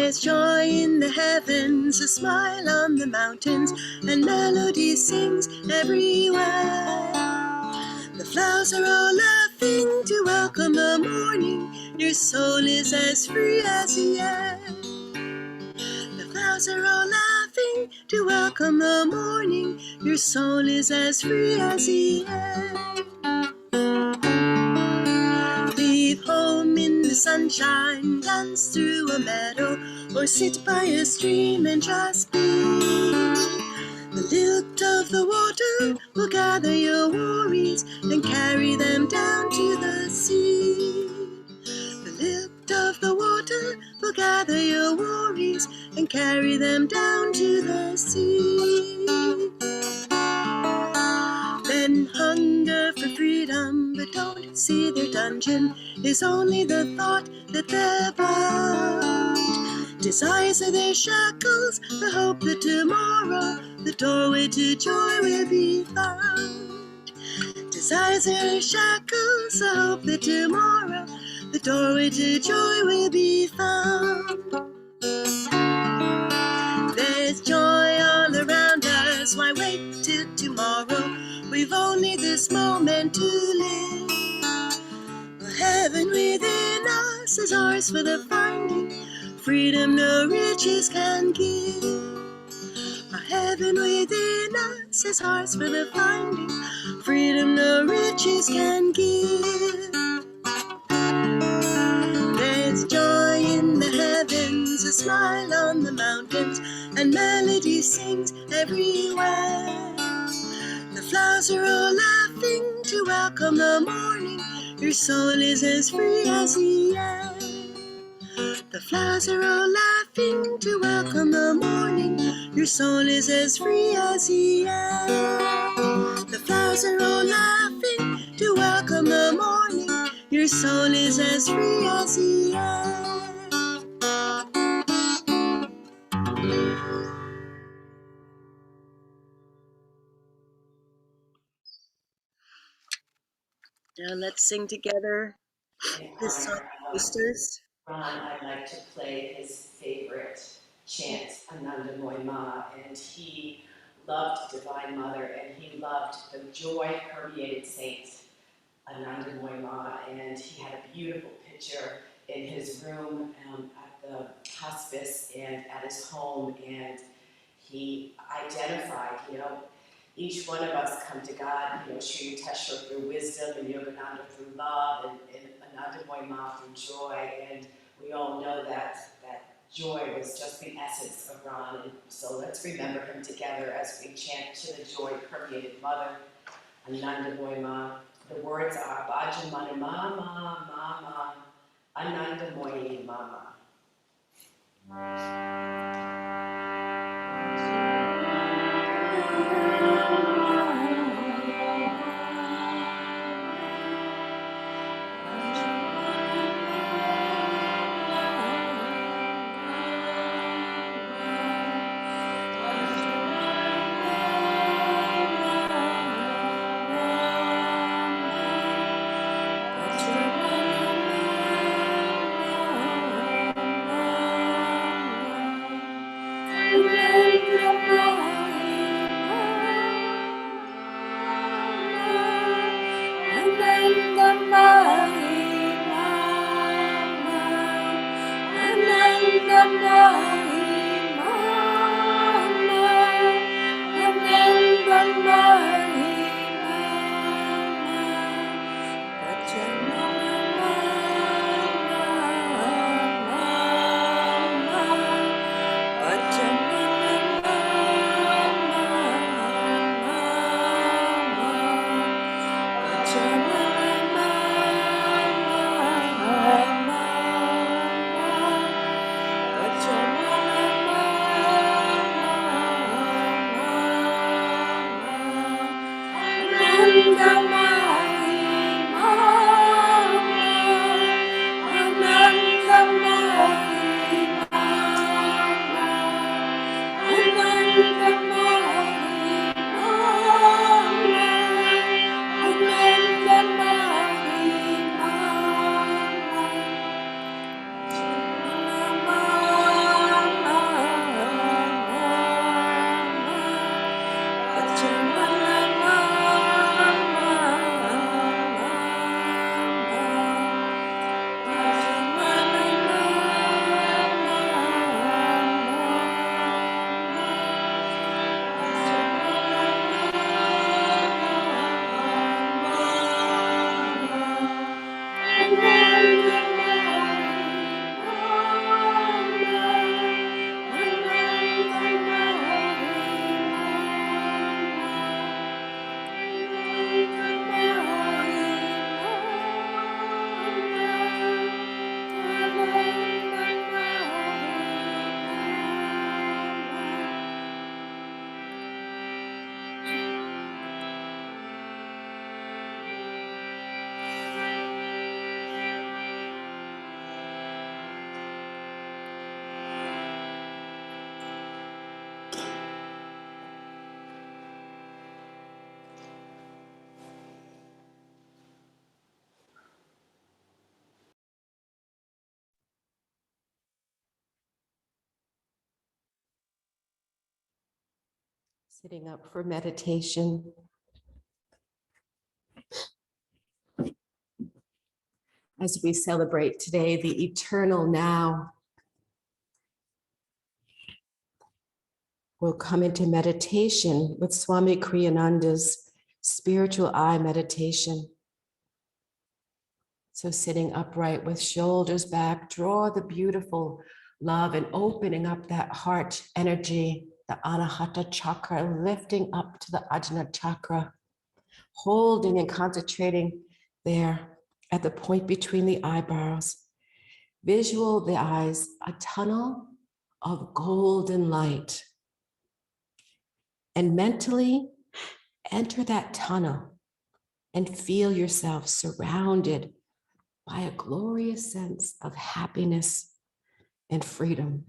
There's joy in the heavens, a smile on the mountains, and melody sings everywhere. The flowers are all laughing to welcome the morning. Your soul is as free as the air. The flowers are all laughing to welcome the morning. Your soul is as free as the air. Leave home in the sunshine, dance through a meadow, or sit by a stream and just be. The lilt of the water will gather your worries and carry them down to the sea. The lilt of the water will gather your worries and carry them down to the sea. Men hunger for freedom, but don't see their dungeon is only the thought that they're bound. Desires are their shackles, the hope that tomorrow the doorway to joy will be found. Desires are their shackles, the hope that tomorrow the doorway to joy will be found. There's joy all around us, why wait till tomorrow? We've only this moment to live. The heaven within us is ours for the finding, freedom no riches can give. Our heaven within us is ours for the finding, freedom no riches can give. There's joy in the heavens, a smile on the mountains, and melody sings everywhere. The flowers are all laughing to welcome the morning. Your soul is as free as the air. The flowers are all laughing to welcome the morning. Your soul is as free as the air. The flowers are all laughing to welcome the morning. Your soul is as free as the air. Now let's sing together this song, Sisters. Ron, I'd like to play his favorite chant, Ananda Ma, and he loved Divine Mother, and he loved the joy-permeated saint, Ananda Ma, and he had a beautiful picture in his room at the hospice and at his home, and he identified, each one of us come to God, Sri Yukteswar through wisdom, and Yogananda through love, and Ananda Ma through joy, and we all know that joy was just the essence of Ron, and so let's remember him together as we chant to the joy-permeated Mother, Ananda Ma. The words are Bhajamana Mama, Mama, Ananda Mama. Sitting up for meditation. As we celebrate today the eternal now, we'll come into meditation with Swami Kriyananda's spiritual eye meditation. So sitting upright with shoulders back, draw the beautiful love and opening up that heart energy, the Anahata chakra, lifting up to the Ajna chakra, holding and concentrating there at the point between the eyebrows. Visualize a tunnel of golden light and mentally enter that tunnel and feel yourself surrounded by a glorious sense of happiness and freedom.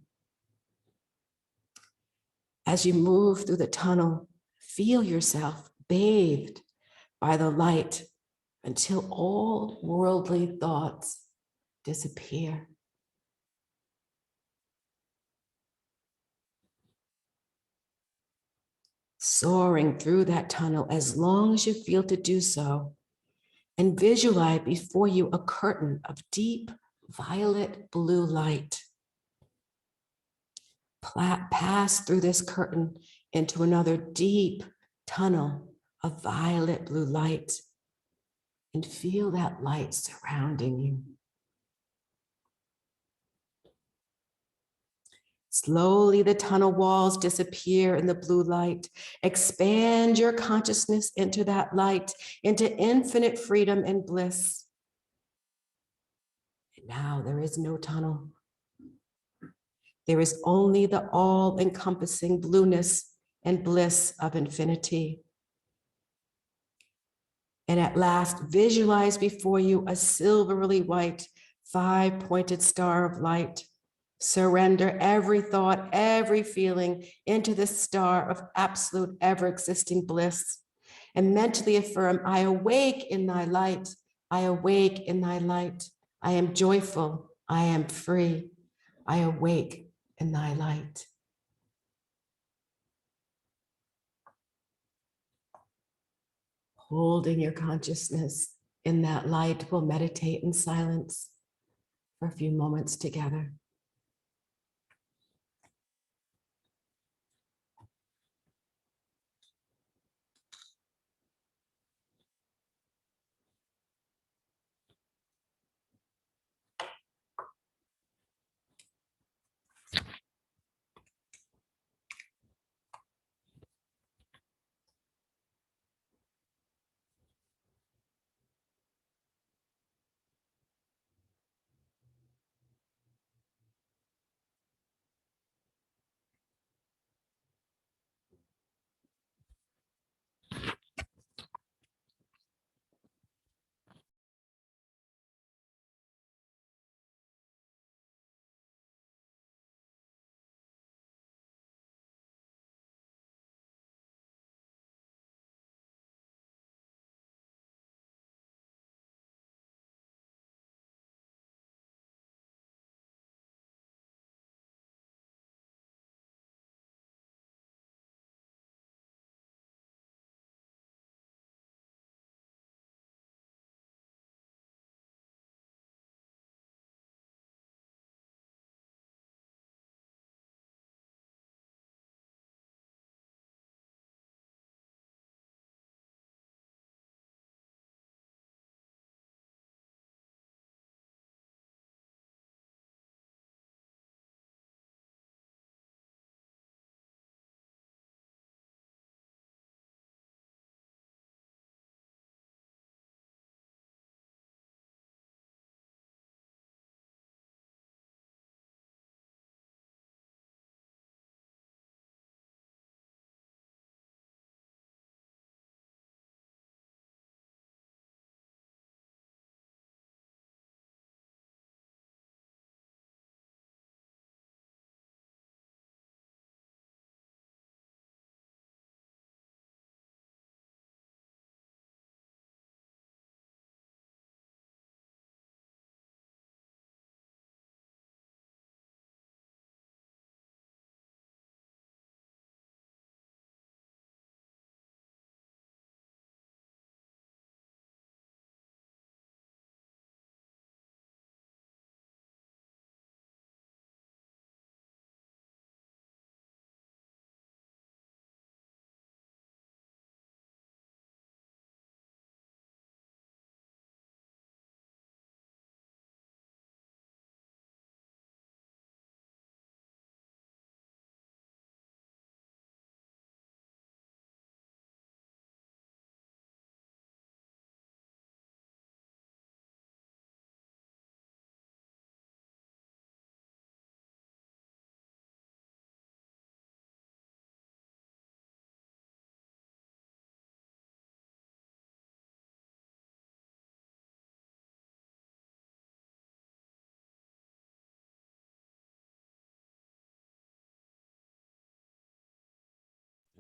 As you move through the tunnel, feel yourself bathed by the light until all worldly thoughts disappear. Soaring through that tunnel as long as you feel to do so, and visualize before you a curtain of deep violet blue light. Pass through this curtain into another deep tunnel of violet blue light and feel that light surrounding you. Slowly, the tunnel walls disappear in the blue light. Expand your consciousness into that light, into infinite freedom and bliss. And now there is no tunnel. There is only the all-encompassing blueness and bliss of infinity. And at last, visualize before you a silvery white, five-pointed star of light. Surrender every thought, every feeling into the star of absolute ever-existing bliss. And mentally affirm, I awake in thy light. I awake in thy light. I am joyful. I am free. I awake in thy light. Holding your consciousness in that light, we'll meditate in silence for a few moments together.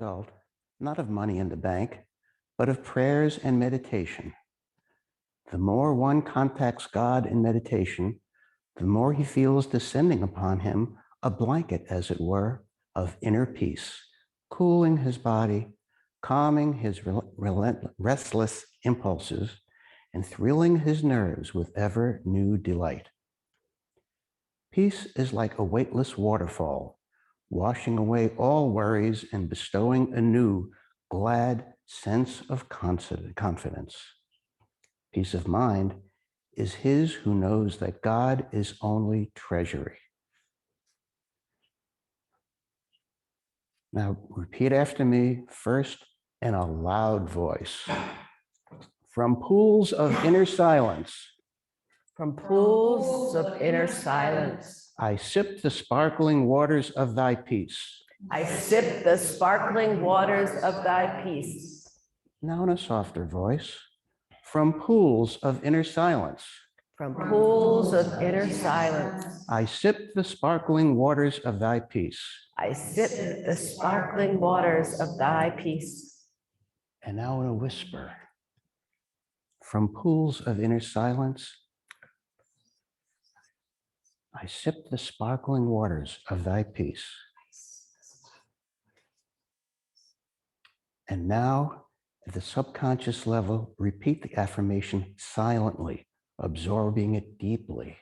result, not of money in the bank, but of prayers and meditation. The more one contacts God in meditation, the more he feels descending upon him a blanket, as it were, of inner peace, cooling his body, calming his restless impulses, and thrilling his nerves with ever new delight. Peace is like a weightless waterfall, washing away all worries and bestowing a new, glad sense of confidence. Peace of mind is his who knows that God is only treasury. Now repeat after me, first in a loud voice. From pools of inner silence, From pools of inner silence, I sip the sparkling waters of thy peace. I sip the sparkling waters of thy peace. Now in a softer voice. From pools of inner silence, From pools of inner silence, I sip the sparkling waters of thy peace. I sip the sparkling waters of thy peace. And now in a whisper. From pools of inner silence, I sip the sparkling waters of thy peace. And now, at the subconscious level, repeat the affirmation silently, absorbing it deeply.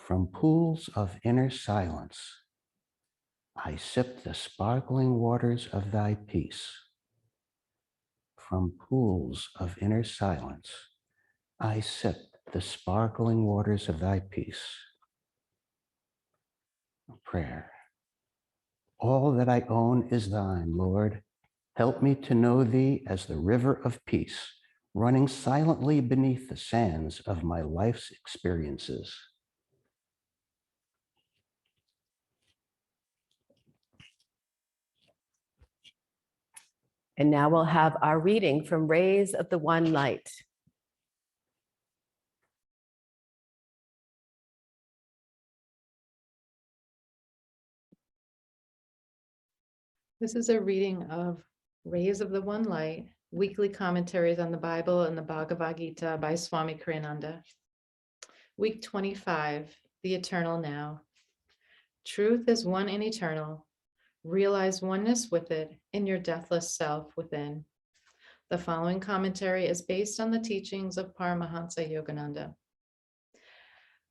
From pools of inner silence, I sip the sparkling waters of thy peace. From pools of inner silence, I sip the sparkling waters of thy peace. Prayer. All that I own is thine, Lord. Help me to know thee as the river of peace, running silently beneath the sands of my life's experiences. And now we'll have our reading from Rays of the One Light. This is a reading of Rays of the One Light, weekly commentaries on the Bible and the Bhagavad Gita by Swami Kriyananda. Week 25, the eternal now. Truth is one and eternal. Realize oneness with it in your deathless self within. The following commentary is based on the teachings of Paramhansa Yogananda.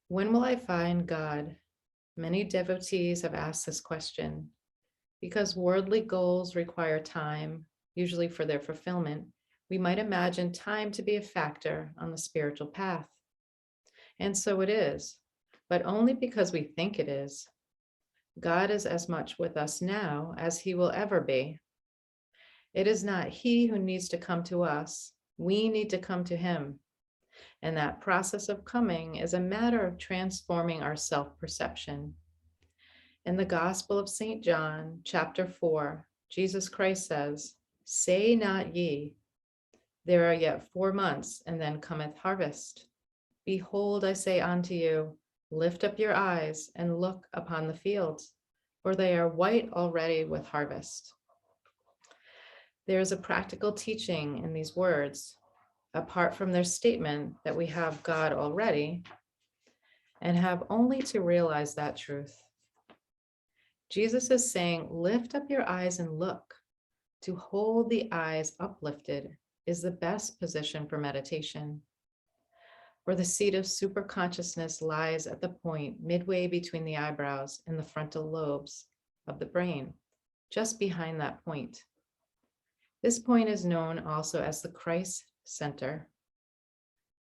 When will I find God? Many devotees have asked this question. Because worldly goals require time, usually for their fulfillment, we might imagine time to be a factor on the spiritual path. And so it is, but only because we think it is. God is as much with us now as he will ever be. It is not he who needs to come to us. We need to come to him. And that process of coming is a matter of transforming our self-perception. In the Gospel of St. John, chapter 4, Jesus Christ says, "Say not ye, there are yet 4 months, and then cometh harvest. Behold, I say unto you, lift up your eyes and look upon the fields, for they are white already with harvest." There is a practical teaching in these words, apart from their statement that we have God already and have only to realize that truth. Jesus is saying, lift up your eyes and look. To hold the eyes uplifted is the best position for meditation. For the seat of superconsciousness lies at the point midway between the eyebrows and the frontal lobes of the brain, just behind that point. This point is known also as the Christ center.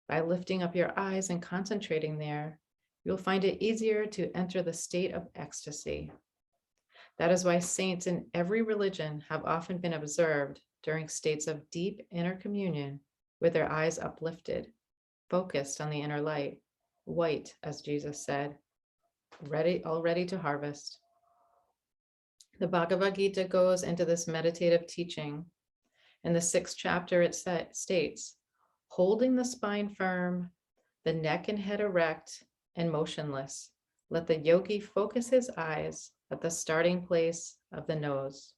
By lifting up your eyes and concentrating there, you'll find it easier to enter the state of ecstasy. That is why saints in every religion have often been observed during states of deep inner communion with their eyes uplifted, focused on the inner light, white, as Jesus said, all ready to harvest. The Bhagavad Gita goes into this meditative teaching. In the 6th chapter, it states, holding the spine firm, the neck and head erect and motionless, let the yogi focus his eyes at the starting place of the nose.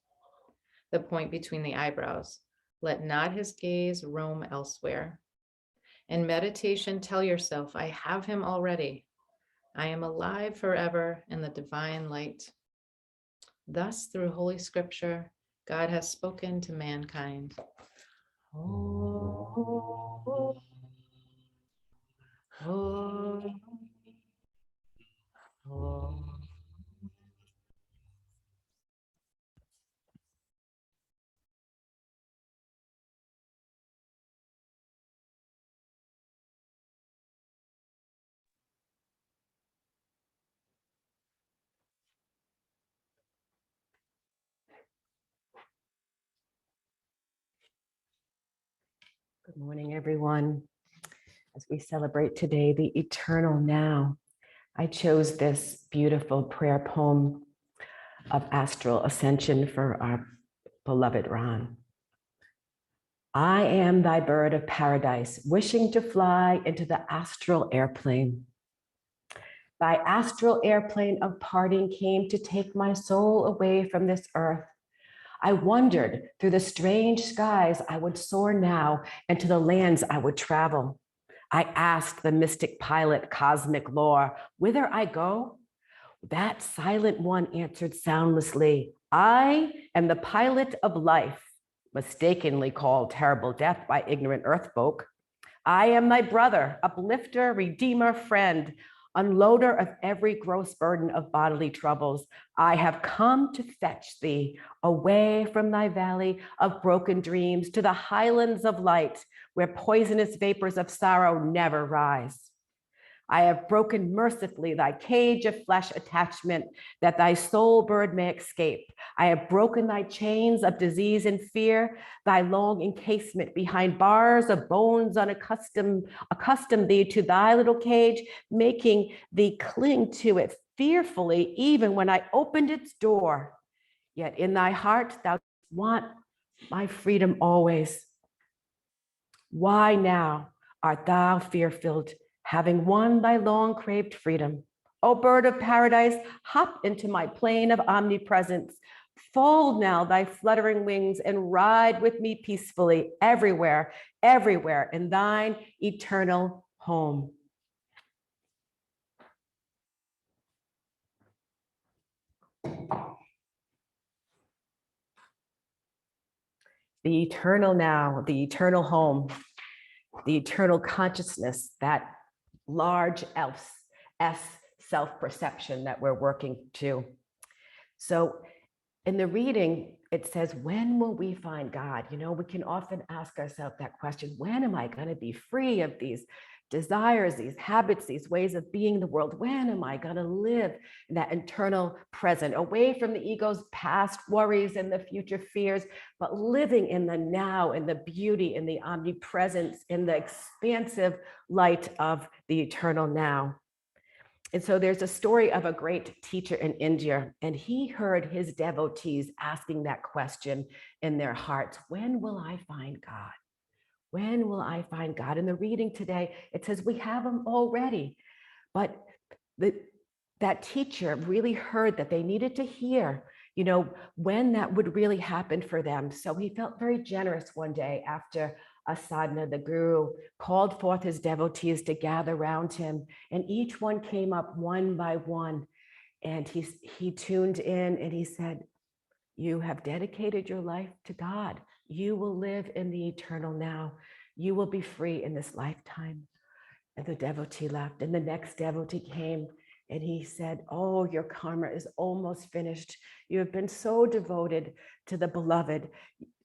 the point between the eyebrows. Let not his gaze roam elsewhere. In meditation, tell yourself, I have him already. I am alive forever in the divine light. Thus, through Holy Scripture, God has spoken to mankind. Oh, oh, oh. Good morning, everyone. As we celebrate today, the eternal now, I chose this beautiful prayer poem of Astral Ascension for our beloved Ron. I am thy bird of paradise, wishing to fly into the astral airplane. Thy astral airplane of parting came to take my soul away from this earth. I wondered through the strange skies I would soar now and to the lands I would travel. I asked the mystic pilot, cosmic lore, whither I go? That silent one answered soundlessly, I am the pilot of life, mistakenly called terrible death by ignorant earth folk. I am thy brother, uplifter, redeemer, friend, unloader of every gross burden of bodily troubles. I have come to fetch thee away from thy valley of broken dreams to the highlands of light, where poisonous vapors of sorrow never rise. I have broken mercifully thy cage of flesh attachment, that thy soul bird may escape. I have broken thy chains of disease and fear, thy long encasement behind bars of bones accustomed thee to thy little cage, making thee cling to it fearfully, even when I opened its door. Yet in thy heart thou want my freedom always. Why now art thou fear-filled, having won thy long-craved freedom? O bird of paradise, hop into my plane of omnipresence. Fold now thy fluttering wings and ride with me peacefully everywhere, everywhere in thine eternal home. The eternal now, the eternal home, the eternal consciousness, that large S self-perception that we're working to. So in the reading, it says, when will we find God? You know, we can often ask ourselves that question, when am I going to be free of these desires, these habits, these ways of being in the world? When am I going to live in that eternal present, away from the ego's past worries and the future fears, but living in the now, in the beauty, in the omnipresence, in the expansive light of the eternal now? And so there's a story of a great teacher in India, and he heard his devotees asking that question in their hearts, when will I find God? When will I find God? In the reading today, it says we have him already, but that teacher really heard that they needed to hear, you know, when that would really happen for them. So he felt very generous one day after a sadhana. The guru called forth his devotees to gather around him, and each one came up one by one, and he tuned in and he said, you have dedicated your life to God. You will live in the eternal now. You will be free in this lifetime. And the devotee left, and the next devotee came, and he said, oh, your karma is almost finished. You have been so devoted to the beloved.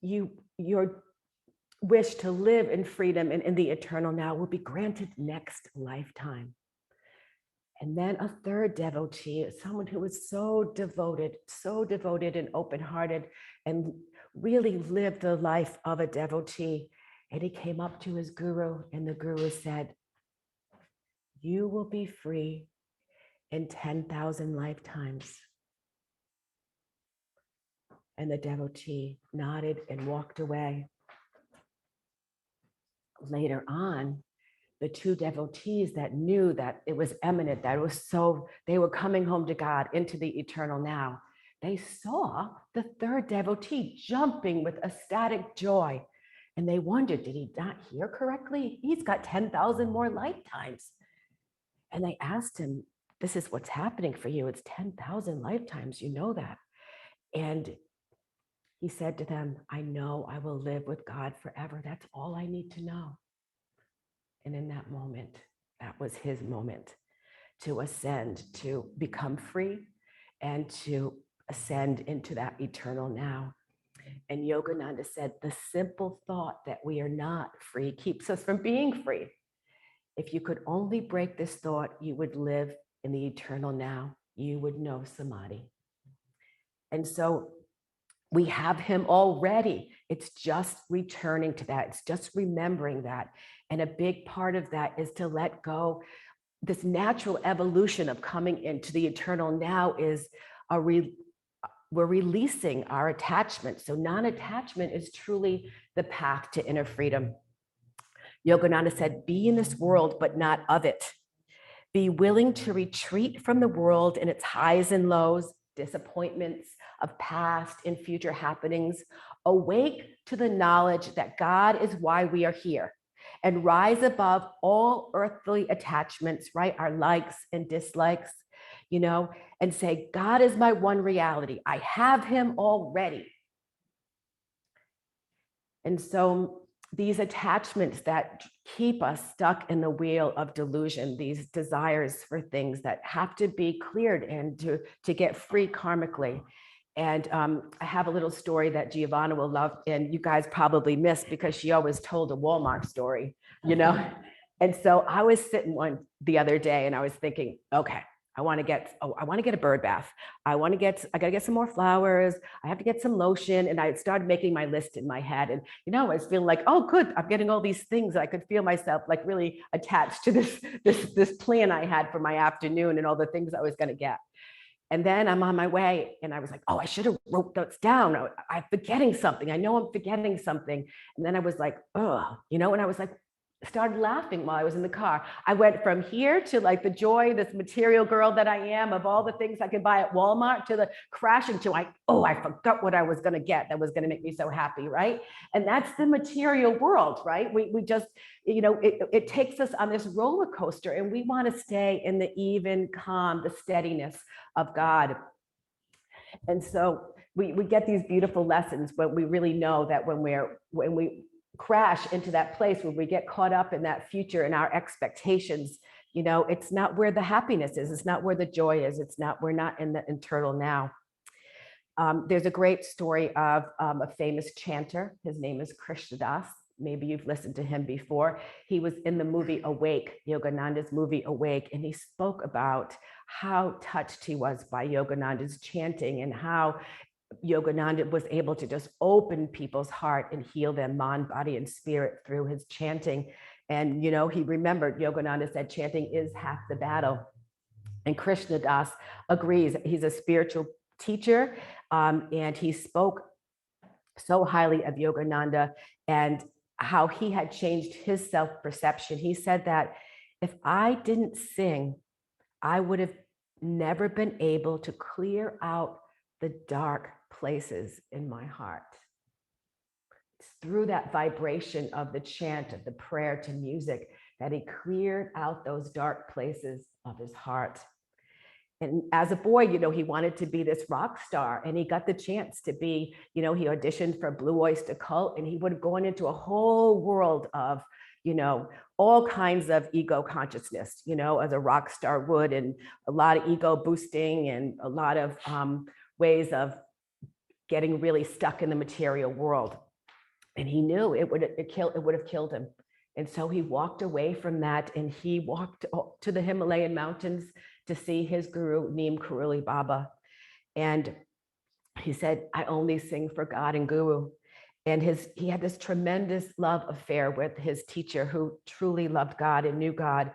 Your wish to live in freedom and in the eternal now will be granted next lifetime. And then a third devotee, someone who was so devoted and open-hearted and really lived the life of a devotee. And he came up to his guru, and the guru said, you will be free in 10,000 lifetimes. And the devotee nodded and walked away. Later on, the two devotees that knew that it was imminent, that it was so, they were coming home to God into the eternal now. they saw the third devotee jumping with ecstatic joy. And they wondered, did he not hear correctly? He's got 10,000 more lifetimes. And they asked him, this is what's happening for you. It's 10,000 lifetimes. You know that. And he said to them, I know I will live with God forever. That's all I need to know. And in that moment, that was his moment to ascend, to become free, and to ascend into that eternal now. And Yogananda said, the simple thought that we are not free keeps us from being free. If you could only break this thought, you would live in the eternal now. You would know samadhi. And so we have him already. It's just returning to that. It's just remembering that. And a big part of that is to let go. This natural evolution of coming into the eternal now is we're releasing our attachment. So non-attachment is truly the path to inner freedom. Yogananda said, be in this world, but not of it. Be willing to retreat from the world and its highs and lows, disappointments of past and future happenings. Awake to the knowledge that God is why we are here, and rise above all earthly attachments, right? Our likes and dislikes, and say, God is my one reality. I have him already. And so these attachments that keep us stuck in the wheel of delusion, these desires for things that have to be cleared and to get free karmically. And I have a little story that Giovanna will love, and you guys probably missed because she always told a Walmart story, And so I was sitting the other day and I was thinking, okay, I want to get a bird bath. I got to get some more flowers. I have to get some lotion. And I started making my list in my head. And, I was feeling like, oh, good. I'm getting all these things. I could feel myself like really attached to this plan I had for my afternoon and all the things I was going to get. And then I'm on my way and I was like, oh, I should have wrote those down. I'm forgetting something. I know I'm forgetting something. And then I was like, oh, and I was like, started laughing while I was in the car. I went from here to like the joy, this material girl that I am, of all the things I could buy at Walmart, to the crashing to I forgot what I was going to get that was going to make me so happy, right? And that's the material world, right? We just, it takes us on this roller coaster, and we want to stay in the even, calm, the steadiness of God. And so we get these beautiful lessons, but we really know that when we crash into that place where we get caught up in that future and our expectations, it's not where the happiness is. It's not where the joy is. We're not in the eternal now. There's a great story of a famous chanter. His name is Krishnadas. Maybe you've listened to him before. He was in the movie Awake, Yogananda's movie Awake, and he spoke about how touched he was by Yogananda's chanting and how Yogananda was able to just open people's heart and heal them mind, body, and spirit through his chanting. And, he remembered Yogananda said chanting is half the battle. And Krishnadas agrees. He's a spiritual teacher, and he spoke so highly of Yogananda and how he had changed his self-perception. He said that if I didn't sing, I would have never been able to clear out the dark places in my heart. It's through that vibration of the chant, of the prayer to music, that he cleared out those dark places of his heart. And as a boy, he wanted to be this rock star, and he got the chance to be, he auditioned for Blue Oyster Cult, and he would have gone into a whole world of, all kinds of ego consciousness, as a rock star would, and a lot of ego boosting and a lot of ways of getting really stuck in the material world. And he knew it would have killed him. And so he walked away from that, and he walked to the Himalayan mountains to see his guru, Neem Karoli Baba. And he said, I only sing for God and Guru. And he had this tremendous love affair with his teacher, who truly loved God and knew God.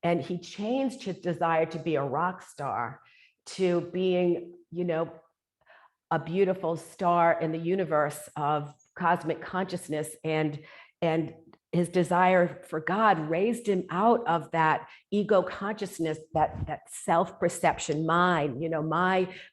And he changed his desire to be a rock star to being, a beautiful star in the universe of cosmic consciousness, and his desire for God raised him out of that ego consciousness, that self-perception, mine,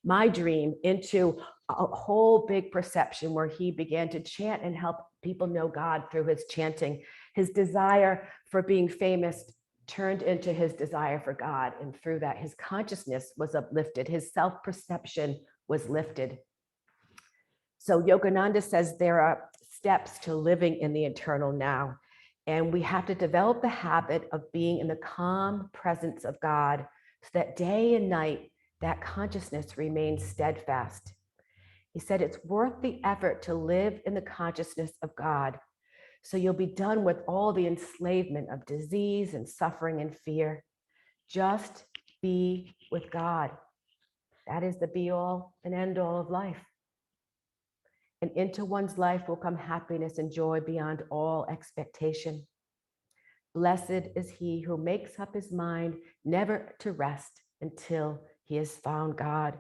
my dream, into a whole big perception where he began to chant and help people know God through his chanting. His desire for being famous turned into his desire for God. And through that, his consciousness was uplifted. His self-perception was lifted. So Yogananda says there are steps to living in the eternal now. And we have to develop the habit of being in the calm presence of God so that day and night, that consciousness remains steadfast. He said it's worth the effort to live in the consciousness of God. So you'll be done with all the enslavement of disease and suffering and fear. Just be with God. That is the be all and end all of life. And into one's life will come happiness and joy beyond all expectation. Blessed is he who makes up his mind never to rest until he has found God.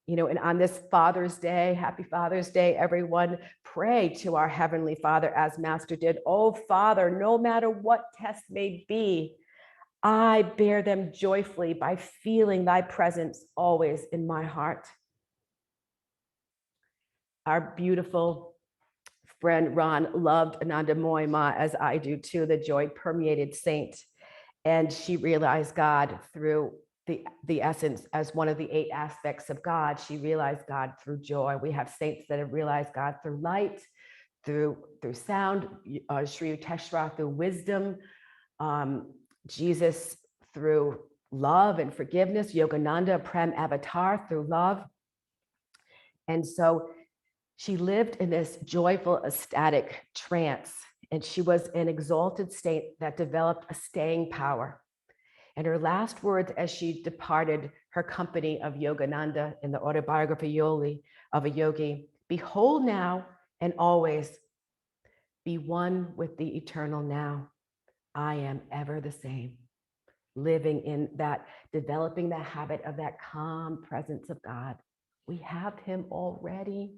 And on this Father's Day, happy Father's Day, everyone, pray to our Heavenly Father as Master did. Oh, Father, no matter what tests may be, I bear them joyfully by feeling thy presence always in my heart. Our beautiful friend Ron loved Ananda Ma, as I do too, the joy permeated saint. And she realized God through the essence as one of the 8 aspects of God. She realized God through joy. We have saints that have realized God through light, through sound, Sri Yukteswar through wisdom, Jesus through love and forgiveness, Yogananda, Prem Avatar through love. And so she lived in this joyful, ecstatic trance, and she was an exalted state that developed a staying power. And her last words as she departed her company of Yogananda in the autobiography of a yogi, behold now and always, be one with the eternal now. I am ever the same. Living in that, developing the habit of that calm presence of God. We have him already.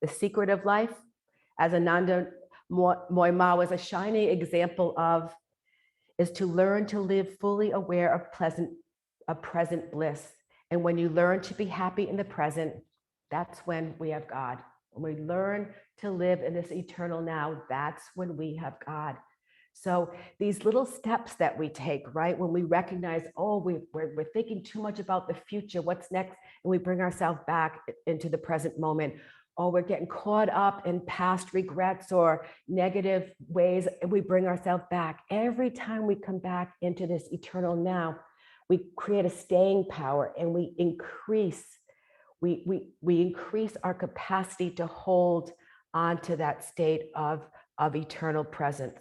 The secret of life, as Ananda Ma was a shining example of, is to learn to live fully aware of present bliss. And when you learn to be happy in the present, that's when we have God. When we learn to live in this eternal now, that's when we have God. So these little steps that we take, right? When we recognize, oh, we're thinking too much about the future, what's next? And we bring ourselves back into the present moment. Oh, we're getting caught up in past regrets or negative ways, and we bring ourselves back. Every time we come back into this eternal now, we create a staying power, and we increase our capacity to hold onto that state of eternal presence.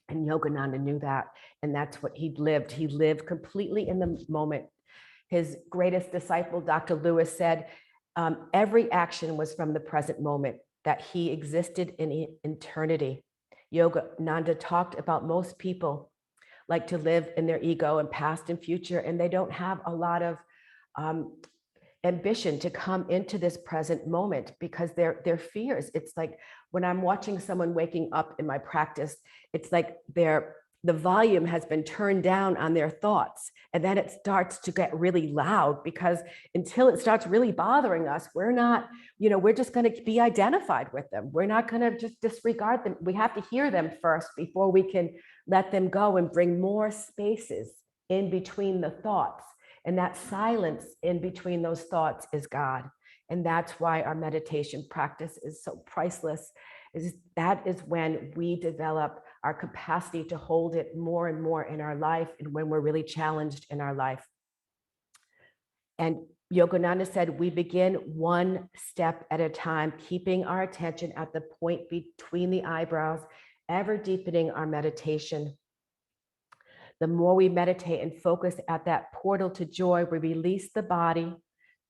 And Yogananda knew that, and that's what he lived. He lived completely in the moment. His greatest disciple, Dr. Lewis, said, every action was from the present moment, that he existed in eternity. Yogananda talked about most people like to live in their ego and past and future, and they don't have a lot of ambition to come into this present moment because their fears. It's like when I'm watching someone waking up in my practice, it's like the volume has been turned down on their thoughts, and then it starts to get really loud, because until it starts really bothering us, we're not, we're just going to be identified with them. We're not going to just disregard them. We have to hear them first before we can let them go and bring more spaces in between the thoughts. And that silence in between those thoughts is God. And that's why our meditation practice is so priceless. That is when we develop our capacity to hold it more and more in our life, and when we're really challenged in our life. And Yogananda said, we begin one step at a time, keeping our attention at the point between the eyebrows, ever deepening our meditation. The more we meditate and focus at that portal to joy, we release the body,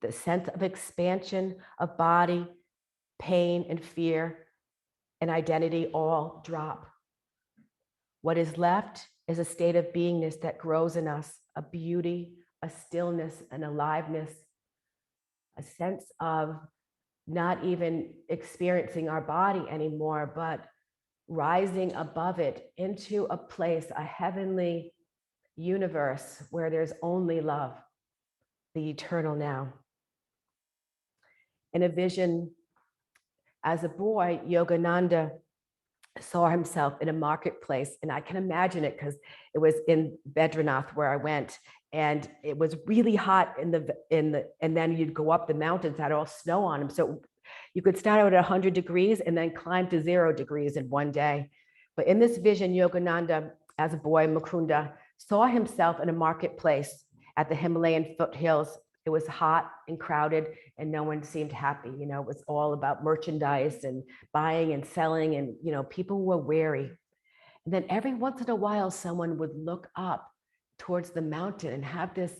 the sense of expansion of body, pain and fear and identity all drop. What is left is a state of beingness that grows in us, a beauty, a stillness, an aliveness, a sense of not even experiencing our body anymore, but rising above it into a place, a heavenly universe where there's only love, the eternal now. In a vision, as a boy, Yogananda saw himself in a marketplace, and I can imagine it because it was in Bedranath where I went, and it was really hot and then you'd go up the mountains that had all snow on them. So you could start out at 100 degrees and then climb to 0 degrees in one day. But in this vision, Yogananda, as a boy, Mukunda, saw himself in a marketplace at the Himalayan foothills. It was hot and crowded and no one seemed happy. You know, it was all about merchandise and buying and selling, and, you know, people were wary. And then every once in a while, someone would look up towards the mountain and have this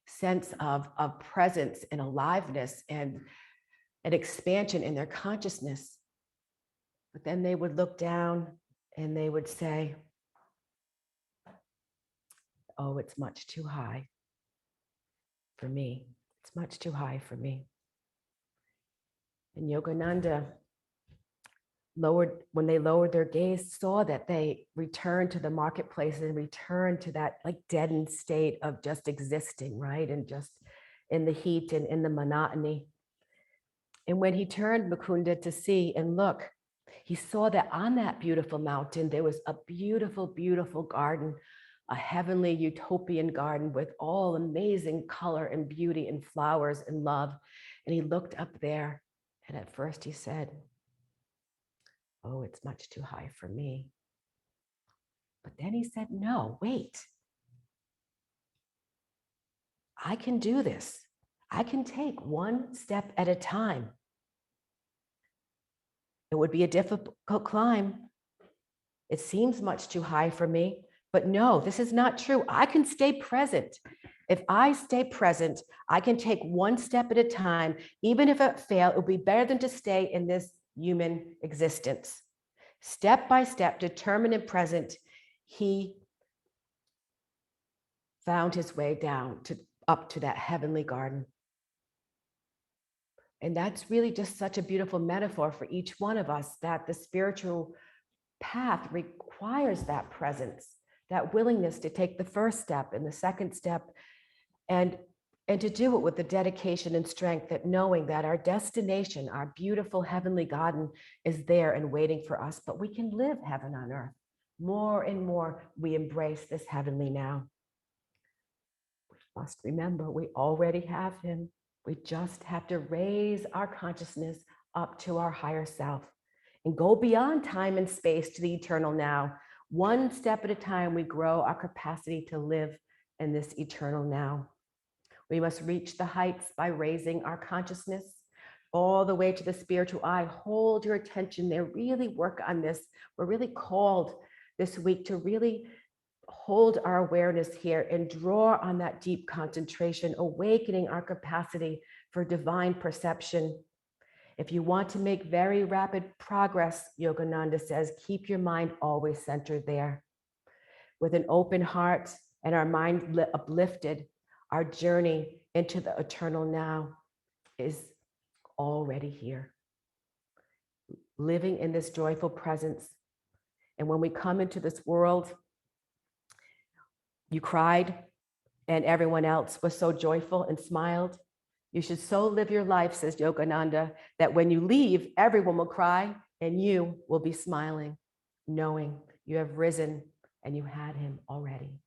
sense of presence and aliveness and an expansion in their consciousness. But then they would look down and they would say, oh, it's much too high for me. It's much too high for me. And Yogananda when they lowered their gaze, saw that they returned to the marketplace and returned to that like deadened state of just existing, right? And just in the heat and in the monotony. And when he turned Mukunda to see and look, he saw that on that beautiful mountain, there was a beautiful, beautiful garden, a heavenly utopian garden with all amazing color and beauty and flowers and love. And he looked up there, and at first he said, oh, it's much too high for me. But then he said, no, wait. I can do this. I can take one step at a time. It would be a difficult climb. It seems much too high for me, but no, this is not true. I can stay present. If I stay present, I can take one step at a time. Even if it fails, it will be better than to stay in this human existence. Step by step, determined and present, he found his way down up to that heavenly garden. And that's really just such a beautiful metaphor for each one of us, that the spiritual path requires that presence, that willingness to take the first step and the second step, and to do it with the dedication and strength, that knowing that our destination, our beautiful heavenly garden, is there and waiting for us, but we can live heaven on earth. More and more we embrace this heavenly now. We must remember we already have him. We just have to raise our consciousness up to our higher self and go beyond time and space to the eternal now. One step at a time, we grow our capacity to live in this eternal now. We must reach the heights by raising our consciousness all the way to the spiritual eye. Hold your attention there. Really work on this. We're really called this week to really hold our awareness here and draw on that deep concentration, awakening our capacity for divine perception. If you want to make very rapid progress, Yogananda says, keep your mind always centered there. With an open heart and our mind uplifted, our journey into the eternal now is already here. Living in this joyful presence. And when we come into this world, you cried and everyone else was so joyful and smiled. You should so live your life, says Yogananda, that when you leave, everyone will cry and you will be smiling, knowing you have risen and you had him already.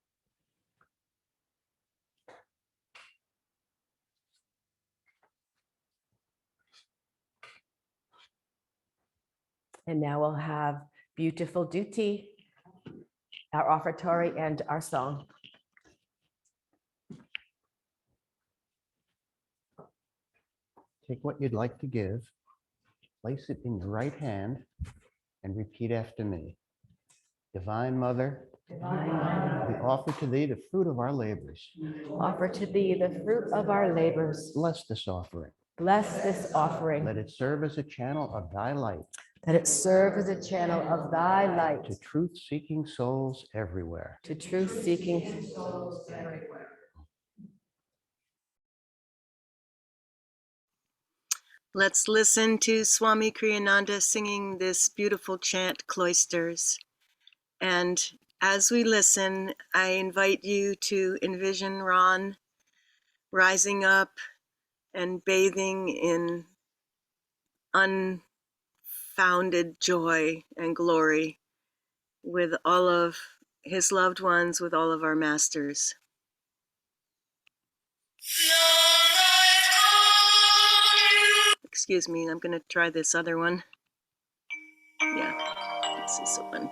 And now we'll have beautiful duty, our offertory, and our song. Take what you'd like to give, place it in your right hand, and repeat after me. Divine Mother, we offer to thee the fruit of our labors. Offer to thee the fruit of our labors. Bless this offering. Bless this offering. Let it serve as a channel of thy light. That it serve as a channel of thy light. To truth-seeking souls everywhere. To truth-seeking souls everywhere. Let's listen to Swami Kriyananda singing this beautiful chant, Cloisters. And as we listen, I invite you to envision Ron rising up and bathing in unfounded joy and glory with all of his loved ones, with all of our masters. Excuse me, I'm going to try this other one. Yeah, it's this one.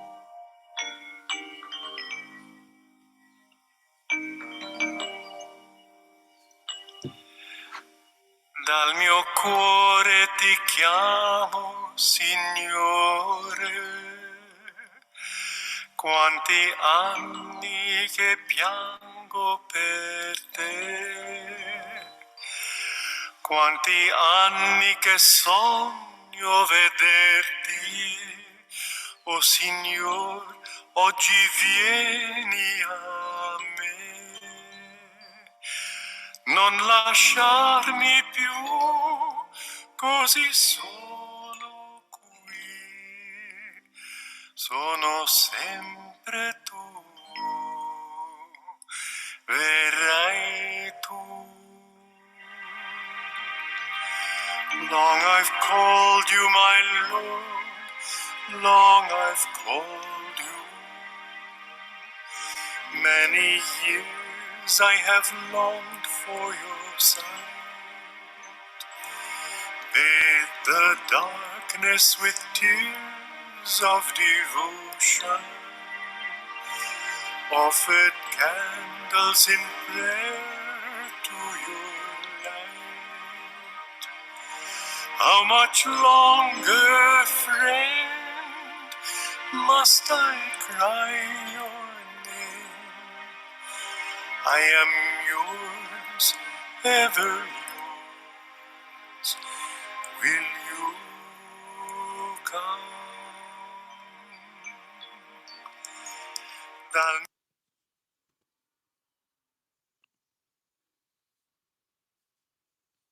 Dal mio cuore ti chiamo, Signore. Quanti anni che piango per te. Quanti anni che sogno vederti. O Signor, oggi vieni a me. Non lasciarmi più così solo qui, sono sempre tu, verrai tu. Long I've called you my Lord, long I've called you. Many years I have longed for your sight. Bathe the darkness with tears of devotion. Offered candles in prayer to your light. How much longer, friend, must I cry your name? I am yours, ever yours. Will you come?